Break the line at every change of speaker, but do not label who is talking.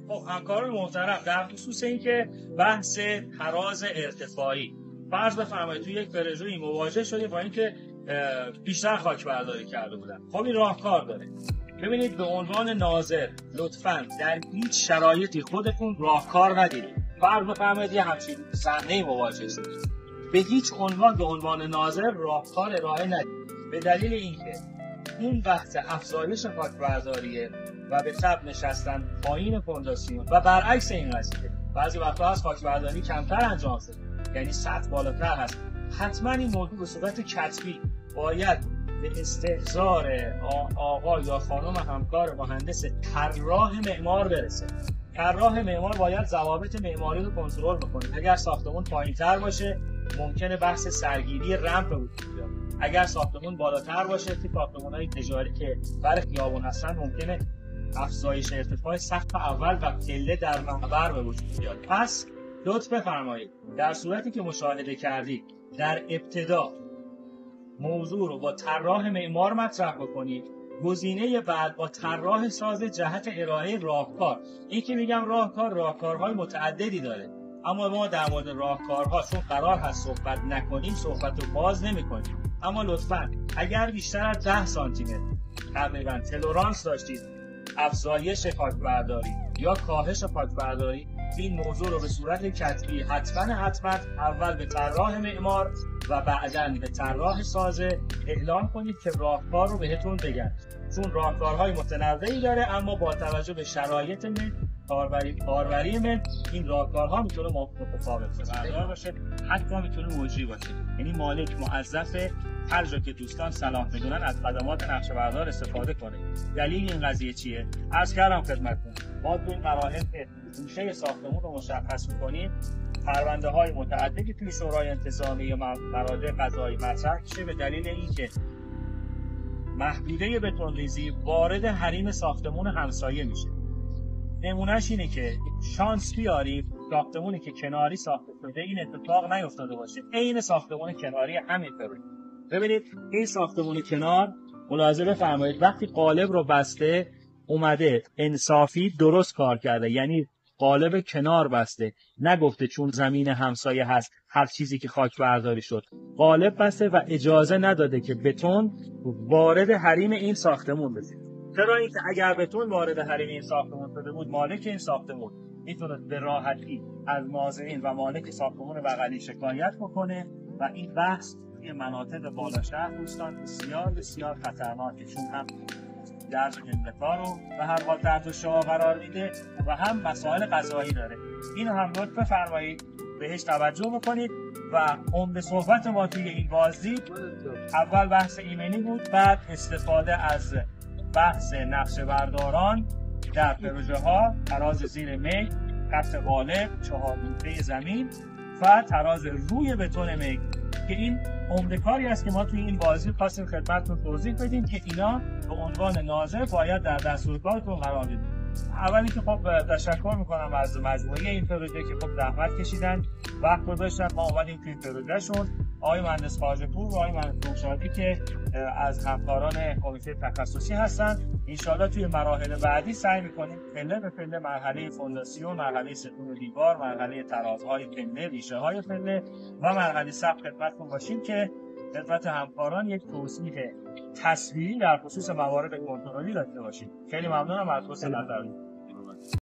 خب همکاران محترم، در خصوص اینکه بحث تراز ارتفاعی، فرض بفرمایید توی یک پروژه‌ای مواجه شدید با اینکه بیشتر خاک برداری کرده بودن. خب این راهکار داره. ببینید، به عنوان ناظر لطفاً در هیچ شرایطی خودتون راهکار ندید. فرض بفرمایید یه همچین صحنه‌ای مواجه شدید، به هیچ عنوان به عنوان ناظر راهکار ارائه ندید، به دلیل اینکه این بحث افزایش خاک برداریه و به تبع نشستن پایین فونداسیون و برعکس این قضیه بعضی وقتا هست خاک برداری کمتر انجام شده، یعنی سطح بالاتر هست. حتما این موضوع به صورت کتبی باید به استحضار آقا یا خانم همکار مهندس طراح معمار برسه. طراح معمار باید ضوابط معماری رو کنترل بکنه. اگر ساختمون پایین‌تر باشه ممکنه بحث سرگیری رمپ وجود بیاد. اگر ساختمون بالاتر باشه، که ساختمان‌های تجاری که برای خیابون هستن، ممکنه افزایش ارتفاع سقف اول و پله در محور به وجود بیاد. پس لطف بفرمایید در صورتی که مشاهده کردید در ابتدا موضوع رو با طراح معمار مطرح بکنید. گزینه بعد با طراح ساز جهت ارائه راهکار. این که میگم راهکارهای متعددی داره، اما ما در مورد راهکارها چون قرار هست صحبت نکنیم، صحبت رو باز نمی‌کنیم. اما لطفاً اگر بیشتر از 10 سانتی متر تقریباً تلرانس داشتید افزایش خاک برداری یا کاهش خاک برداری، این موضوع رو به صورت کتبی حتما اول به طراح معمار و بعداً به طراح سازه اعلام کنید که راهکار رو بهتون بگن، چون راهکارهای متنوعی داره، اما با توجه به شرایط کاربری من این راهکارها میتونه متفاوت باشه، حتی میتونه موجی باشه. یعنی مالک موظفه هر جا که دوستان صلاح میدونن از خدمات نقشه‌بردار استفاده کنه. دلیل این قضیه چیه؟ عرض کردم خدمتتون، ما تو این مراحل که گوشه ساختمون رو مشخص می‌کنیم، پرونده‌های متعددی توی شورای انتظامی و مراجع قضایی مطرح میشه به دلیل اینکه محدوده بتون‌ریزی وارد حریم ساختمون همسایه میشه. نمونهش اینه که شانس بیاریم ساختمونی که کناری ساخته شده این اتفاق نیفتاده باشه، عین ساختمون کناری همین پروژه. ببینید این ساختمون کنار، ملاحظه بفرمایید وقتی قالب رو بسته اومده انصافی درست کار کرده، یعنی قالب کنار بسته، نگفته چون زمین همسایه هست هر چیزی که خاک برداری شد. قالب بسته و اجازه نداده که بتون وارد حریم این ساختمون بشه. چرا؟ اینکه اگر بتون وارد حریم این ساختمون شده بود، مالک این ساختمون میتونه به راحتی از ناظرین و مالک ساختمون بغلی شکایت بکنه و این بحث توی مناطق بالا شهر دوستان بسیار بسیار خطرناکه، چون هم درز امریکا رو به هر حال تحت شعاع قرار میده و هم مسائل قضایی داره. اینو هم لطف بفرمایید بهش توجه بکنید. و عمده صحبت ما توی این بازدید اول بحث ایمنی بود، بعد استفاده از بحث نقشه برداران در پروژه ها، تراز زیر میل، خط قالب، 4 بوته زمین و تراز روی بتون میل، که این عمده کاری است که ما توی این بازی خواستیم خدمتتون توضیح بدیم که اینا به عنوان ناظر باید در دستورکارتون قرار بدید. اولی که خب تشکر میکنم از مجموعه این پروژه که خب زحمت کشیدن، وقت گذاشتن، ما اومدیم توی پروژهشون. آقای مهندس خواجه‌پور و آقای مهندس روشادی که از همکاران کمیته تخصصی هستن، انشاءالله توی مراحل بعدی سعی میکنیم پله به پله، مرحله فونداسیون، مرحله ستون و دیوار، مرحله ترازهای پله، ریشه های پله و مرحله سقف خدمتتون باشیم که خدمت همکاران یک توضیح تصویری در خصوص موارد کنترلی داشته باشیم. خیلی ممنونم از حسن نظرتون.